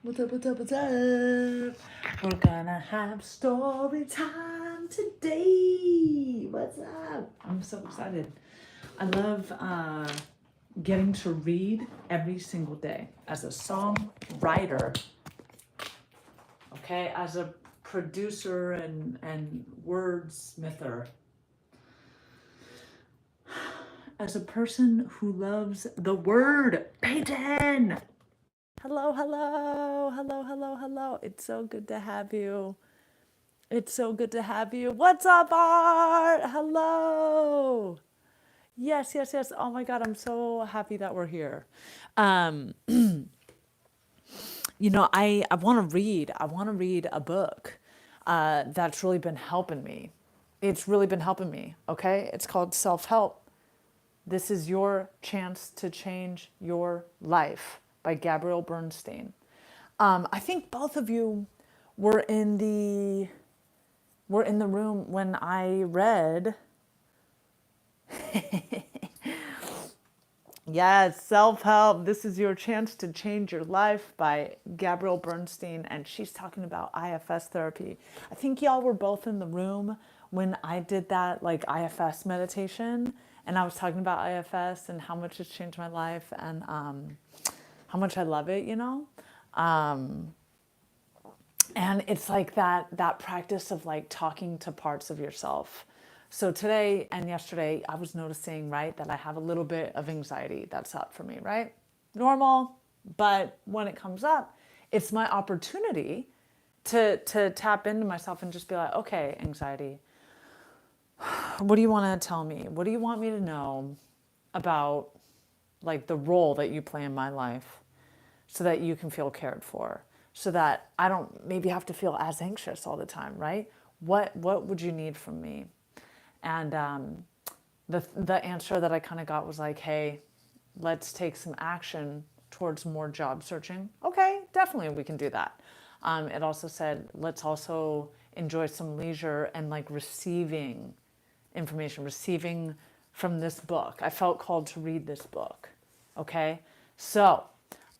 What's up, what's up, what's up? We're gonna have story time today. What's up? I'm so excited. I love getting to read every single day as a songwriter, okay, as a producer and wordsmither, as a person who loves the word. Peyton! Hello, hello, hello, hello, hello. It's so good to have you. It's so good to have you. What's up, Art? Hello. Yes, yes, yes. Oh my God, I'm so happy that we're here. Um, I want to read. I want to read a book that's really been helping me. It's really been helping me. Okay, it's called Self Help. This is your chance to change your life by Gabrielle Bernstein. I think both of you were in the room when I read. Yes, Self Help. This is your chance to change your life by Gabrielle Bernstein. And she's talking about IFS therapy. I think y'all were both in the room when I did that, like IFS meditation. And I was talking about IFS and how much it's changed my life and how much I love it, And it's like that practice of like talking to parts of yourself. So today and yesterday, I was noticing, right, that I have a little bit of anxiety that's up for me, right? Normal, but when it comes up, it's my opportunity to tap into myself and just be like, okay, anxiety, what do you want to tell me? What do you want me to know about like the role that you play in my life so that you can feel cared for, so that I don't maybe have to feel as anxious all the time, right? What would you need from me? And the answer that I kind of got was like, hey, let's take some action towards more job searching. Okay, definitely we can do that. It also said, let's also enjoy some leisure and like receiving information, receiving from this book. I felt called to read this book. Okay, so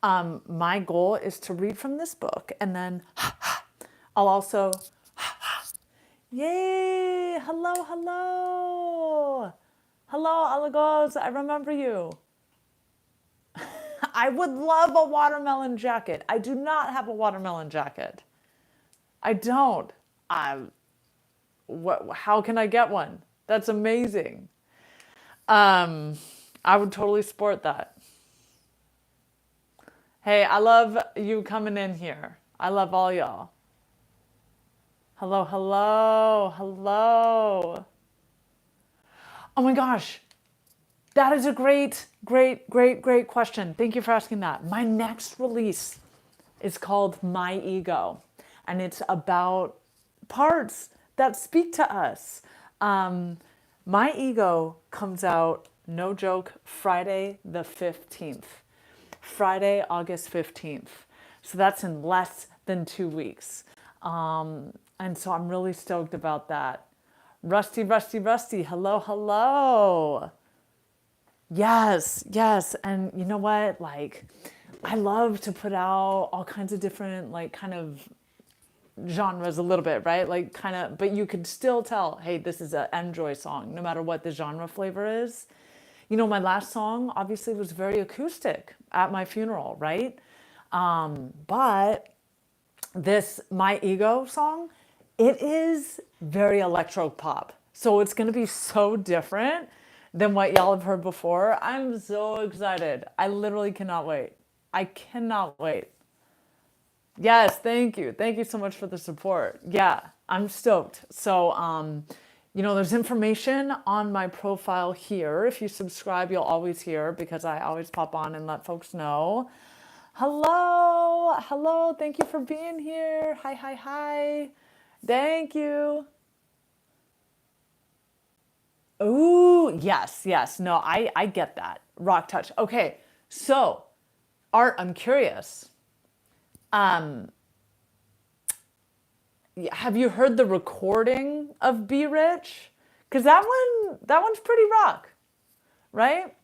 my goal is to read from this book, and then I'll also, yay, hello, hello, hello, Alagos, I remember you. I would love a watermelon jacket. I do not have a watermelon jacket. I don't. I, how can I get one? That's amazing. I would totally sport that. Hey, I love you coming in here. I love all y'all. Hello, hello, hello. Oh my gosh. That is a great, great, great, great question. Thank you for asking that. My next release is called My Ego, and it's about parts that speak to us. My Ego comes out, no joke, Friday the 15th. Friday, August 15th. So that's in less than 2 weeks. And so I'm really stoked about that. Rusty, Rusty, Rusty, hello, hello. Yes, yes. And you know what? Like, I love to put out all kinds of different, like, kind of genres a little bit, right? Like, kind of, but you could still tell, hey, this is a MJoy song, no matter what the genre flavor is. My last song obviously was very acoustic at my funeral, right? But this My Ego song, it is very electro pop. So it's going to be so different than what y'all have heard before. I'm so excited. I literally cannot wait. I cannot wait. Yes, thank you. Thank you so much for the support. Yeah, I'm stoked. So, there's information on my profile here. If you subscribe, you'll always hear because I always pop on and let folks know. Hello, hello. Thank you for being here. Hi, hi, hi. Thank you. Ooh, yes, yes. No, I get that. Rock touch. Okay, so Art, I'm curious. Have you heard the recording of Be Rich? Because that one's pretty rock, right?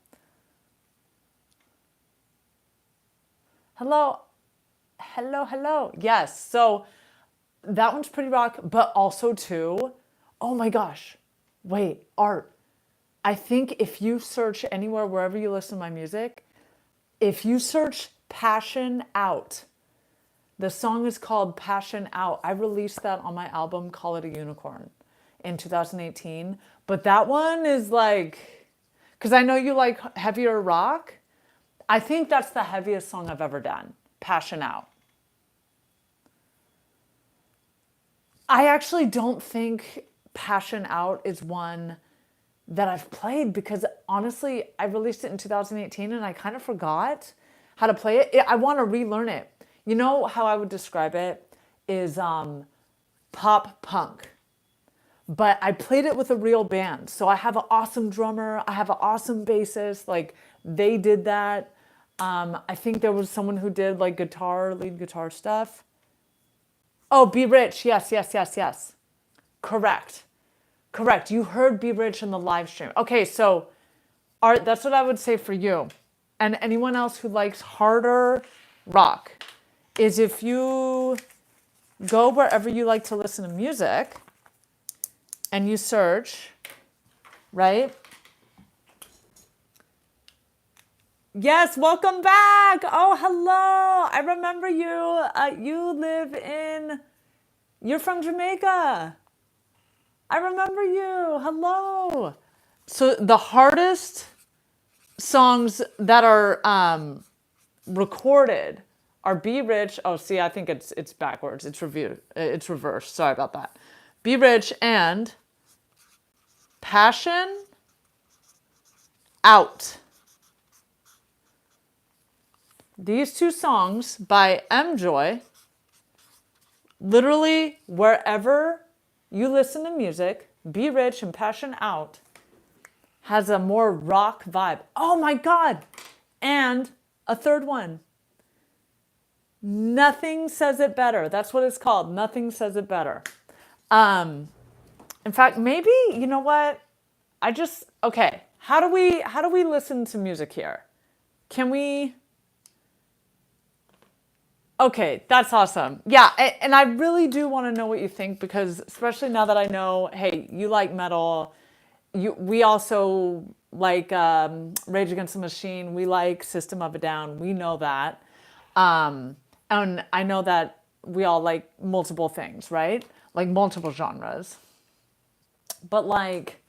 Hello. Hello, hello. Yes. So that one's pretty rock, but also too, oh my gosh. Wait, Art. I think if you search anywhere, wherever you listen to my music, if you search Passion Out, the song is called Passion Out. I released that on my album, Call It a Unicorn, in 2018. But that one is like, because I know you like heavier rock. I think that's the heaviest song I've ever done, Passion Out. I actually don't think Passion Out is one that I've played because honestly, I released it in 2018 and I kind of forgot how to play it. I want to relearn it. You know how I would describe it is pop punk. But I played it with a real band. So I have an awesome drummer. I have an awesome bassist. Like they did that. I think there was someone who did like lead guitar stuff. Oh, Be Rich. Yes, yes, yes, yes. Correct. Correct. You heard Be Rich in the live stream. Okay, so Art, that's what I would say for you. And anyone else who likes harder rock is if you go wherever you like to listen to music and you search, right? Yes, welcome back. Oh, hello. I remember you. You're from Jamaica. I remember you. Hello. So the hardest songs that are recorded are Be Rich. Oh, see, I think it's backwards. It's reversed. Sorry about that. Be Rich and Passion Out. These two songs by MJoy, literally wherever you listen to music, Be Rich and Passion Out has a more rock vibe. Oh my God. And a third one. Nothing Says It Better. That's what it's called. Nothing Says It Better. In fact, maybe, you know what? Okay. How do we listen to music here? Can we? Okay, that's awesome. Yeah, and I really do want to know what you think because especially now that I know, hey, you like metal, we also like Rage Against the Machine, we like System of a Down, we know that. And I know that we all like multiple things, right? Like multiple genres. But like,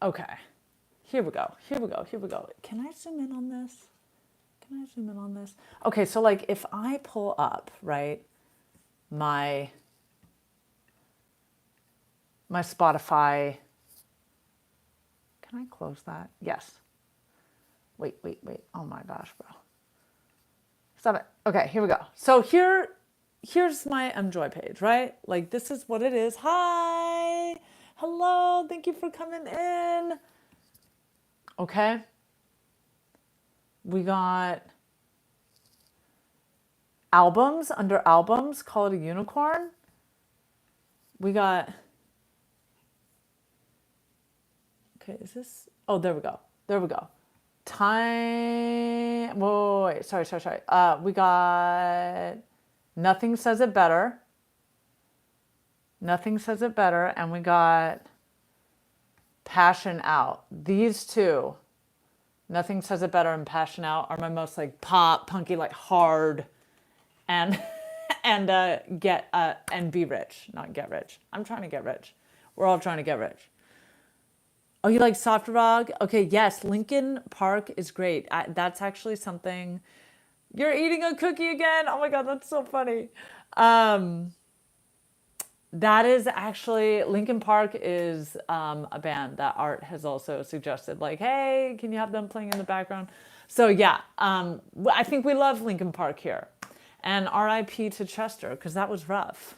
okay, here we go. Can I zoom in on this? Okay, so like if I pull up, right, my Spotify, can I close that? Yes. Wait. Oh my gosh, bro. Stop it. Okay, here we go. So here's my MJoy page, right? Like this is what it is. Hi. Hello. Thank you for coming in. Okay. We got albums, under albums, Call It a Unicorn. We got, okay, is this, oh, there we go. Time, wait, sorry. We got Nothing Says It Better. And we got Passion Out. These two, Nothing Says It Better and Passion Out, are my most like pop, punky, like hard, and and Be Rich, not Get Rich. I'm trying to get rich. We're all trying to get rich. Oh, you like soft rock? Okay, yes, Linkin Park is great. That's actually something. You're eating a cookie again. Oh my God, that's so funny. That is actually, Linkin Park is a band that Art has also suggested. Like, hey, can you have them playing in the background? So yeah, I think we love Linkin Park here. And R.I.P. to Chester, because that was rough.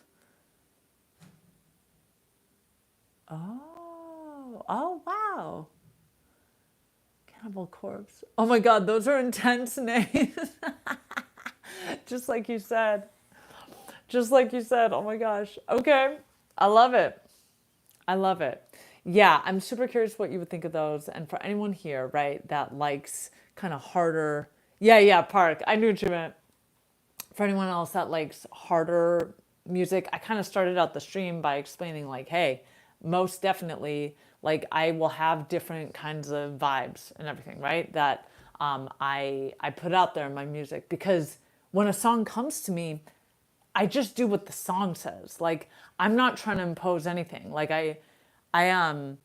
Oh, wow. Cannibal Corpse. Oh my God, those are intense names. Just like you said. Oh my gosh. Okay. I love it. Yeah, I'm super curious what you would think of those. And for anyone here, right, that likes kind of harder. Yeah, Park. I knew what you meant. For anyone else that likes harder music, I kind of started out the stream by explaining like, hey, most definitely, like I will have different kinds of vibes and everything, right? That I put out there in my music, because when a song comes to me, I just do what the song says. Like I'm not trying to impose anything. Like I I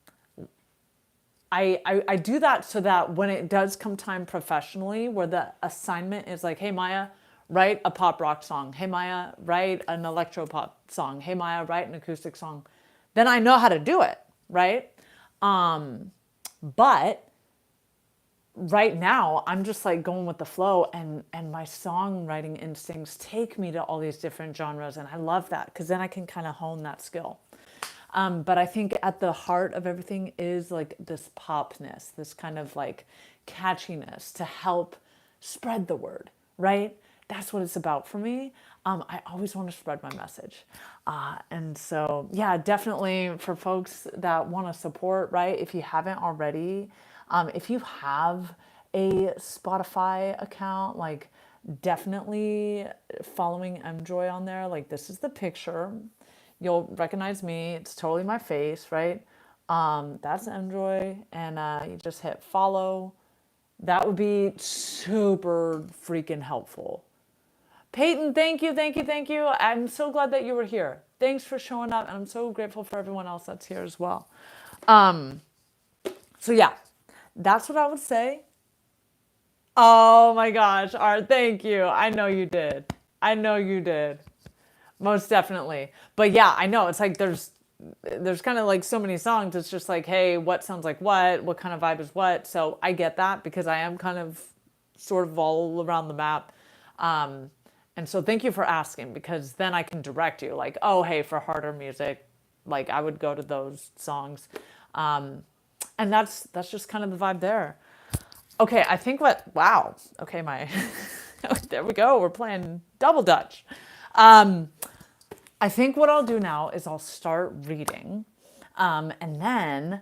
do that so that when it does come time professionally, where the assignment is like, hey Maya, write a pop rock song. Hey Maya, write an electro pop song. Hey Maya, write an acoustic song. Then I know how to do it, right? But right now I'm just like going with the flow, and my songwriting instincts take me to all these different genres, and I love that because then I can kind of hone that skill. But I think at the heart of everything is like this popness, this kind of like catchiness to help spread the word, right? That's what it's about for me. I always want to spread my message. And so, yeah, definitely for folks that want to support, right? If you haven't already, if you have a Spotify account, like definitely following MJoy on there. Like this is the picture. You'll recognize me. It's totally my face, right? That's MJoy, and you just hit follow. That would be super freaking helpful. Peyton, thank you, thank you, thank you. I'm so glad that you were here. Thanks for showing up, and I'm so grateful for everyone else that's here as well. So yeah, that's what I would say. Oh my gosh, Art, thank you. I know you did. I know you did. Most definitely. But yeah, I know it's like there's kind of like so many songs. It's just like, hey, what sounds like what kind of vibe is what. So I get that because I am kind of sort of all around the map. And so thank you for asking, because then I can direct you like, oh, hey, for harder music, like I would go to those songs. And that's just kind of the vibe there. Okay, I think wow. Okay, there we go. We're playing double Dutch. I think what I'll do now is I'll start reading, and then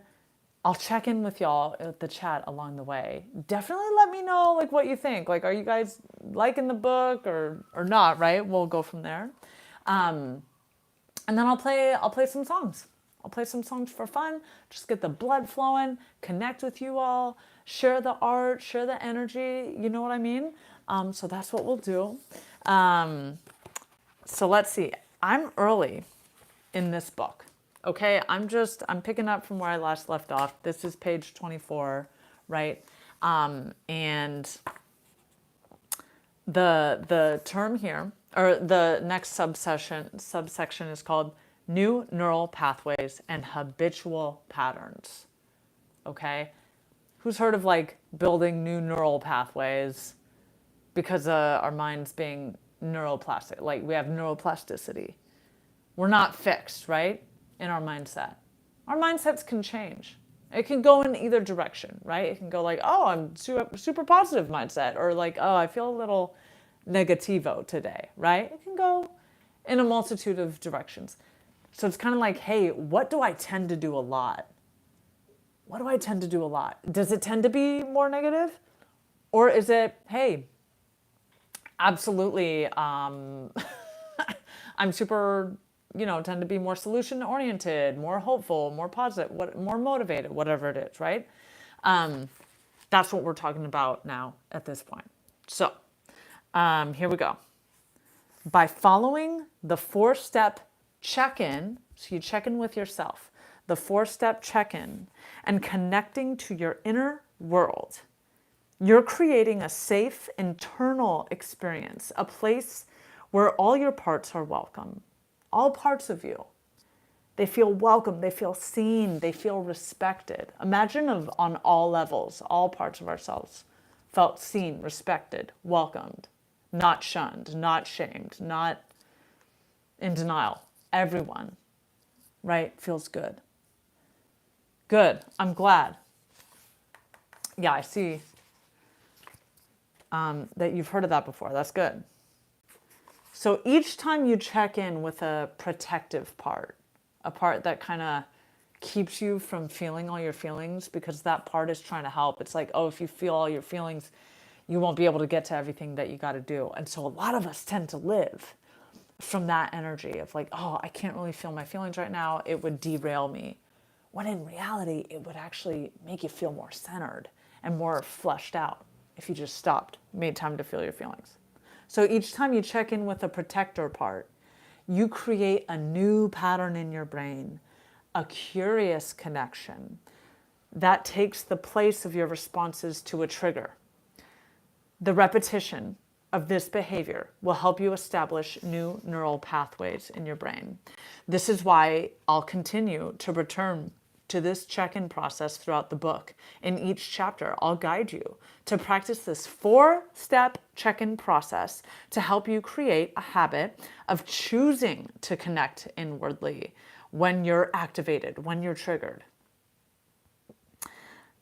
I'll check in with y'all at the chat along the way. Definitely let me know like what you think. Like, are you guys liking the book or not? Right? We'll go from there, and then I'll play some songs. I'll play some songs for fun. Just get the blood flowing. Connect with you all. Share the art. Share the energy. You know what I mean? So that's what we'll do. So let's see. I'm early in this book. Okay, I'm picking up from where I last left off. This is page 24, right? And the term here, or the next subsection is called New Neural Pathways and Habitual Patterns. Okay? Who's heard of like building new neural pathways because our minds being neuroplastic, like we have neuroplasticity. We're not fixed, right? In our mindset. Our mindsets can change. It can go in either direction, right? It can go like, oh, I'm super positive mindset, or like, oh, I feel a little negativo today, right? It can go in a multitude of directions. So it's kind of like, hey, what do I tend to do a lot? What do I tend to do a lot? Does it tend to be more negative? Or is it, hey, absolutely, I'm super, tend to be more solution oriented, more hopeful, more positive, more motivated, whatever it is, right? That's what we're talking about now at this point. So here we go. By following the 4-step check-in, so you check in with yourself, the 4-step check-in, and connecting to your inner world, you're creating a safe internal experience, a place where all your parts are welcome, all parts of you. They feel welcome, they feel seen, they feel respected. Imagine on all levels, all parts of ourselves felt seen, respected, welcomed, not shunned, not shamed, not in denial. Everyone, right, feels good. Good, I'm glad. Yeah, I see that you've heard of that before. That's good. So each time you check in with a protective part, a part that kind of keeps you from feeling all your feelings, because that part is trying to help. It's like, oh, if you feel all your feelings, you won't be able to get to everything that you got to do. And so a lot of us tend to live from that energy of like, oh, I can't really feel my feelings right now. It would derail me. When in reality, it would actually make you feel more centered and more fleshed out if you just stopped, made time to feel your feelings. So each time you check in with a protector part, you create a new pattern in your brain, a curious connection that takes the place of your responses to a trigger. The repetition of this behavior will help you establish new neural pathways in your brain. This is why I'll continue to return to this check-in process throughout the book. In each chapter, I'll guide you to practice this 4-step check-in process to help you create a habit of choosing to connect inwardly when you're activated, when you're triggered.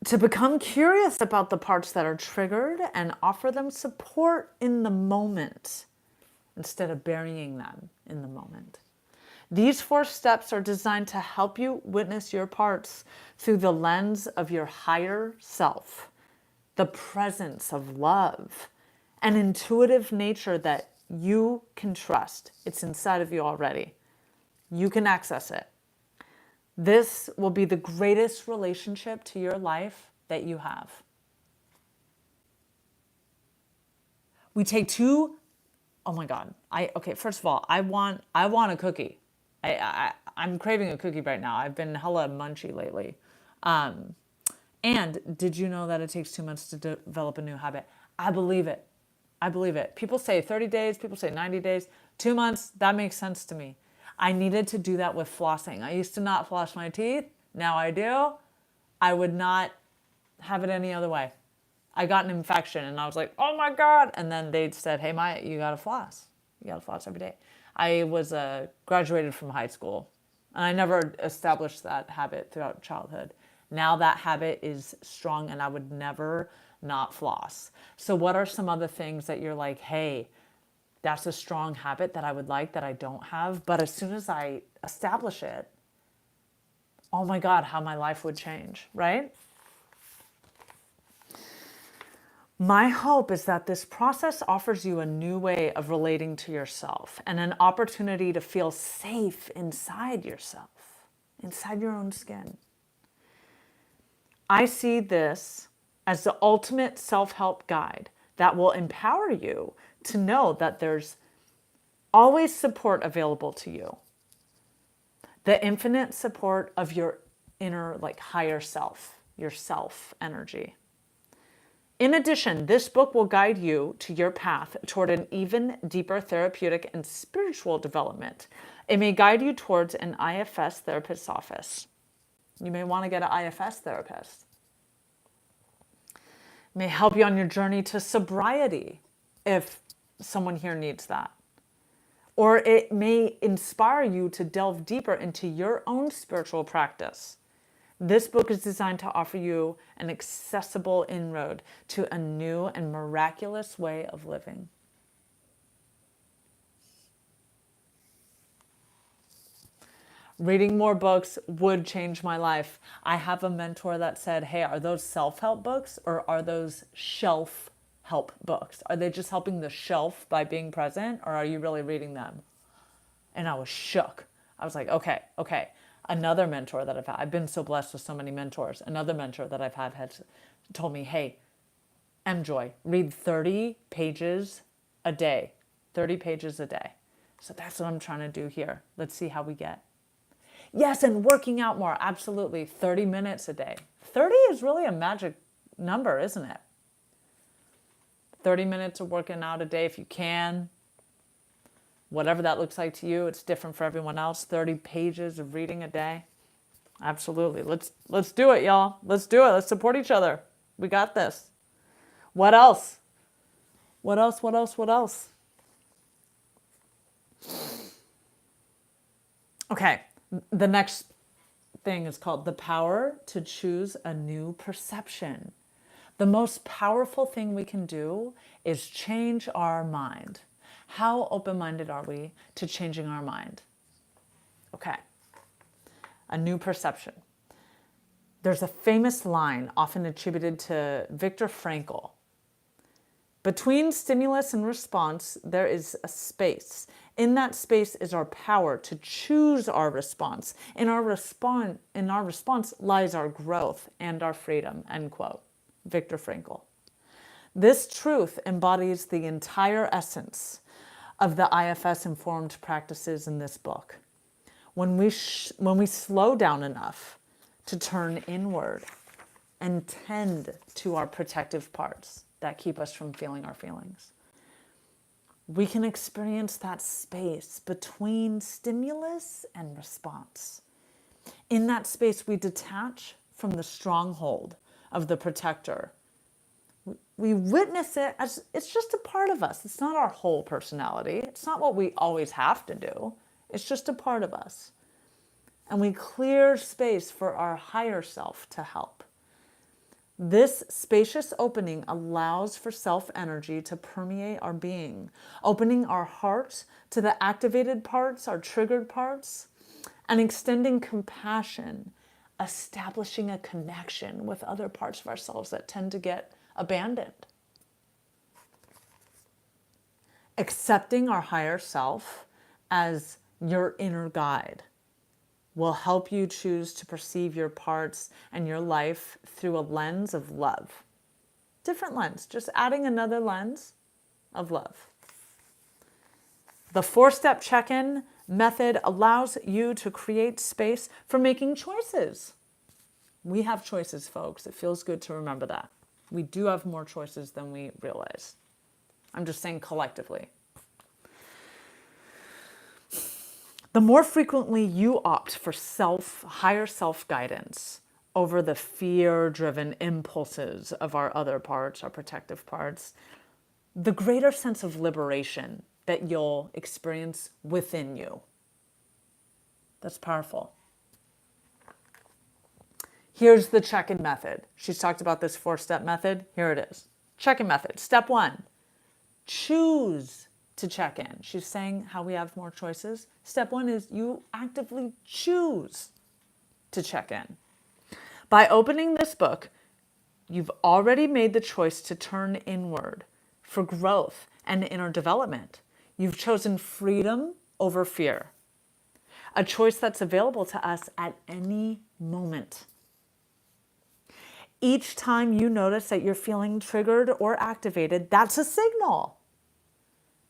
To become curious about the parts that are triggered and offer them support in the moment instead of burying them in the moment. These 4 steps are designed to help you witness your parts through the lens of your higher self, the presence of love, an intuitive nature that you can trust. It's inside of you already. You can access it. This will be the greatest relationship to your life that you have. We take 2, oh my God. Okay, first of all, I want a cookie. I'm craving a cookie right now. I've been hella munchy lately. And did you know that it takes 2 months to develop a new habit? I believe it. I believe it. People say 30 days, people say 90 days, 2 months, that makes sense to me. I needed to do that with flossing. I used to not floss my teeth. Now I do. I would not have it any other way. I got an infection and I was like, oh my God. And then they said, hey, Maya, you got to floss. You got to floss every day. I was graduated from high school and I never established that habit throughout childhood. Now that habit is strong and I would never not floss. So what are some other things that you're like, hey, that's a strong habit that I would like that I don't have, but as soon as I establish it, oh my God, how my life would change, right? My hope is that this process offers you a new way of relating to yourself and an opportunity to feel safe inside yourself, inside your own skin. I see this as the ultimate self-help guide that will empower you to know that there's always support available to you. The infinite support of your inner, like higher self, your self energy. In addition, this book will guide you to your path toward an even deeper therapeutic and spiritual development. It may guide you towards an IFS therapist's office. You may want to get an IFS therapist. It may help you on your journey to sobriety if someone here needs that. Or it may inspire you to delve deeper into your own spiritual practice. This book is designed to offer you an accessible inroad to a new and miraculous way of living. Reading more books would change my life. I have a mentor that said, hey, are those self-help books or are those shelf help books? Are they just helping the shelf by being present or are you really reading them? And I was shook. I was like, okay. Another mentor that I've been so blessed with so many mentors. Another mentor that I've had told me, hey, MJoy, read 30 pages a day. 30 pages a day. So that's what I'm trying to do here. Let's see how we get. Yes, and working out more. Absolutely. 30 minutes a day. 30 is really a magic number, isn't it? 30 minutes of working out a day if you can. Whatever that looks like to you, it's different for everyone else. 30 pages of reading a day. Absolutely. Let's do it, y'all. Let's do it. Let's support each other. We got this. What else? What else? Okay. The next thing is called the power to choose a new perception. The most powerful thing we can do is change our mind. How open-minded are we to changing our mind? Okay. A new perception. There's a famous line often attributed to Viktor Frankl. Between stimulus and response, there is a space. In that space is our power to choose our response. In our response lies our growth and our freedom, end quote. Viktor Frankl. This truth embodies the entire essence of the IFS informed practices in this book. When we slow down enough to turn inward and tend to our protective parts that keep us from feeling our feelings, we can experience that space between stimulus and response. In that space, we detach from the stronghold of the protector. We witness it as it's just a part of us. It's not our whole personality. It's not what we always have to do. It's just a part of us. And we clear space for our higher self to help. This spacious opening allows for self-energy to permeate our being, opening our heart to the activated parts, our triggered parts, and extending compassion, establishing a connection with other parts of ourselves that tend to get abandoned. Accepting our higher self as your inner guide will help you choose to perceive your parts and your life through a lens of love. Different lens, just adding another lens of love. The 4-step check-in method allows you to create space for making choices. We have choices, folks. It feels good to remember that. We do have more choices than we realize. I'm just saying collectively. The more frequently you opt for higher self-guidance over the fear-driven impulses of our other parts, our protective parts, the greater sense of liberation that you'll experience within you. That's powerful. Here's the check-in method. She's talked about this 4-step method. Here it is. Check-in method. Step 1, choose to check in. She's saying how we have more choices. Step 1 is you actively choose to check in. By opening this book, you've already made the choice to turn inward for growth and inner development. You've chosen freedom over fear, a choice that's available to us at any moment. Each time you notice that you're feeling triggered or activated, that's a signal.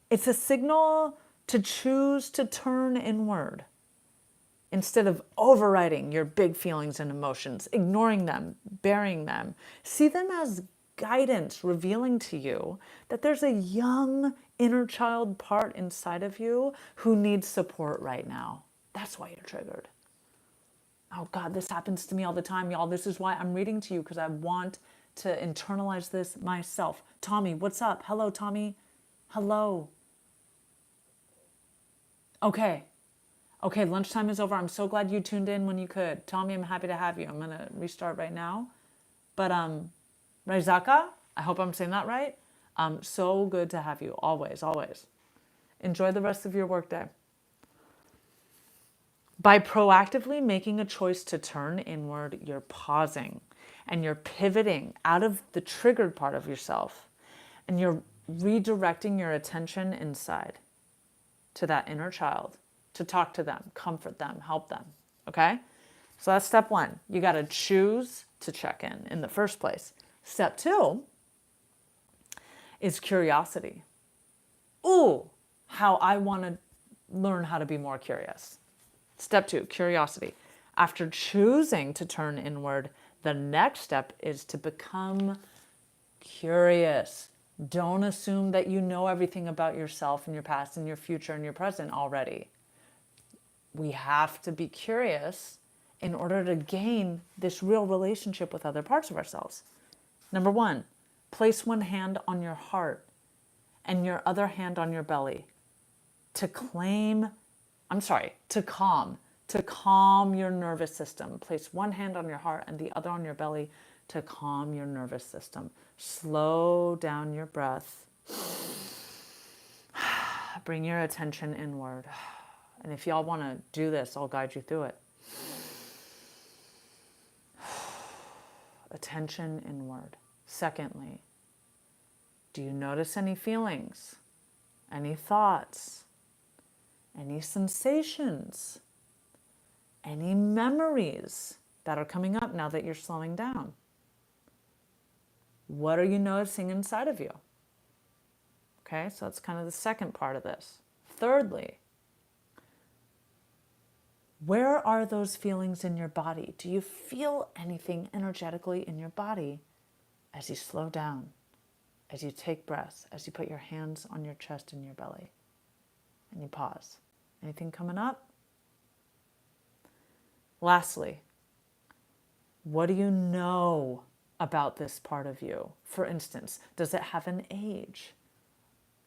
It's a signal to choose to turn inward instead of overriding your big feelings and emotions, ignoring them, burying them. See them as guidance, revealing to you that there's a young inner child part inside of you who needs support right now. That's why you're triggered. Oh God, this happens to me all the time, y'all. This is why I'm reading to you, because I want to internalize this myself. Tommy, what's up? Hello, Tommy. Hello. Okay, lunchtime is over. I'm so glad you tuned in when you could. Tommy, I'm happy to have you. I'm going to restart right now. But Raizaka, I hope I'm saying that right. So good to have you. Always, always. Enjoy the rest of your workday. By proactively making a choice to turn inward, you're pausing and you're pivoting out of the triggered part of yourself, and you're redirecting your attention inside to that inner child, to talk to them, comfort them, help them, okay? So that's step 1. You got to choose to check in the first place. Step 2 is curiosity. Ooh, how I want to learn how to be more curious. Step 2, curiosity. After choosing to turn inward, the next step is to become curious. Don't assume that you know everything about yourself and your past and your future and your present already. We have to be curious in order to gain this real relationship with other parts of ourselves. Number 1, place one hand on your heart and your other hand on your belly to calm your nervous system. Place one hand on your heart and the other on your belly to calm your nervous system. Slow down your breath. Bring your attention inward. And if y'all want to do this, I'll guide you through it. Attention inward. Secondly, Do you notice any feelings, any thoughts, any sensations, any memories that are coming up now that you're slowing down? What are you noticing inside of you? Okay, so that's kind of the second part of this. Thirdly, where are those feelings in your body? Do you feel anything energetically in your body as you slow down, as you take breaths, as you put your hands on your chest and your belly, and you pause? Anything coming up? Lastly, what do you know about this part of you? For instance, does it have an age?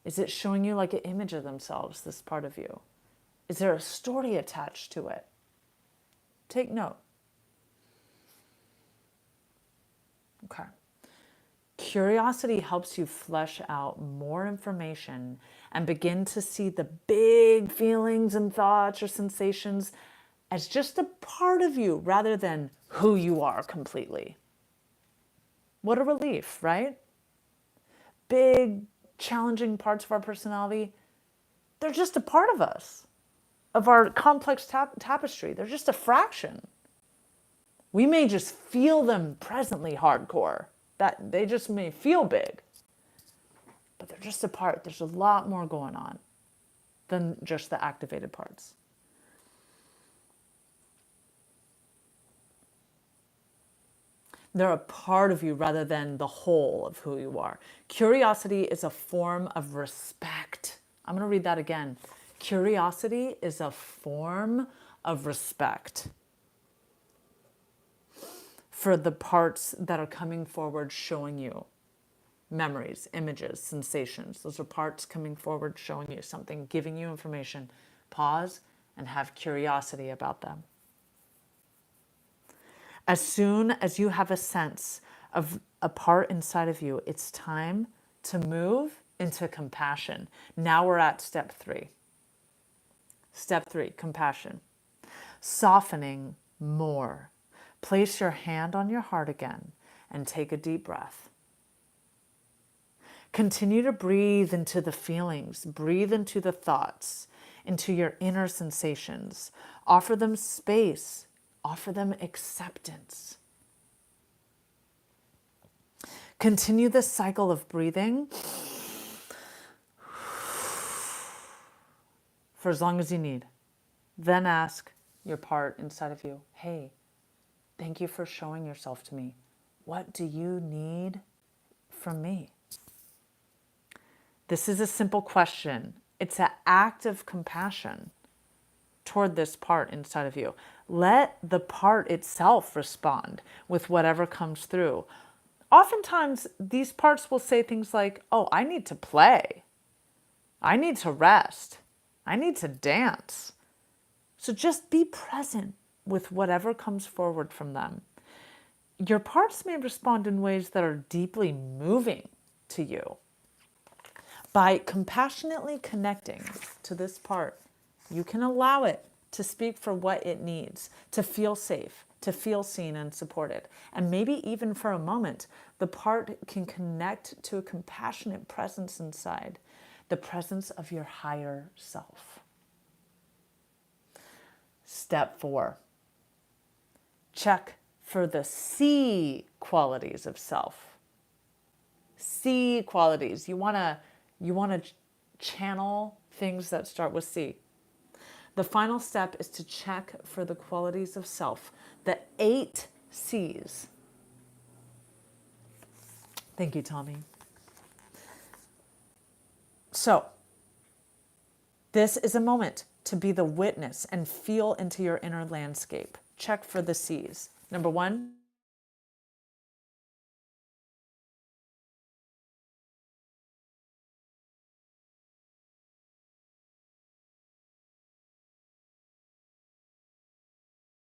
Is it showing you like an image of themselves, this part of you? Is there a story attached to it? Take note. Okay. Curiosity helps you flesh out more information and begin to see the big feelings and thoughts or sensations as just a part of you rather than who you are completely. What a relief, right? Big, challenging parts of our personality, they're just a part of us, of our complex tapestry. They're just a fraction. We may just feel them presently hardcore, that they just may feel big, but they're just a part. There's a lot more going on than just the activated parts. They're a part of you rather than the whole of who you are. Curiosity is a form of respect. I'm going to read that again. Curiosity is a form of respect for the parts that are coming forward showing you memories, images, sensations. Those are parts coming forward showing you something, giving you information. Pause and have curiosity about them. As soon as you have a sense of a part inside of you, it's time to move into compassion. Now we're at step 3. Step 3, compassion. Softening more. Place your hand on your heart again and take a deep breath. Continue to breathe into the feelings, breathe into the thoughts, into your inner sensations. Offer them space, offer them acceptance. Continue this cycle of breathing for as long as you need. Then ask your part inside of you, hey, thank you for showing yourself to me. What do you need from me? This is a simple question. It's an act of compassion toward this part inside of you. Let the part itself respond with whatever comes through. Oftentimes, these parts will say things like, oh, I need to play. I need to rest. I need to dance. So just be present with whatever comes forward from them. Your parts may respond in ways that are deeply moving to you. By compassionately connecting to this part, you can allow it to speak for what it needs, to feel safe, to feel seen and supported. And maybe even for a moment, the part can connect to a compassionate presence inside, the presence of your higher self. Step 4. Check for the C qualities of self. C qualities. You want to channel things that start with C. The final step is to check for the qualities of self, the 8 C's. Thank you, Tommy. So, this is a moment to be the witness and feel into your inner landscape. Check for the C's. Number 1,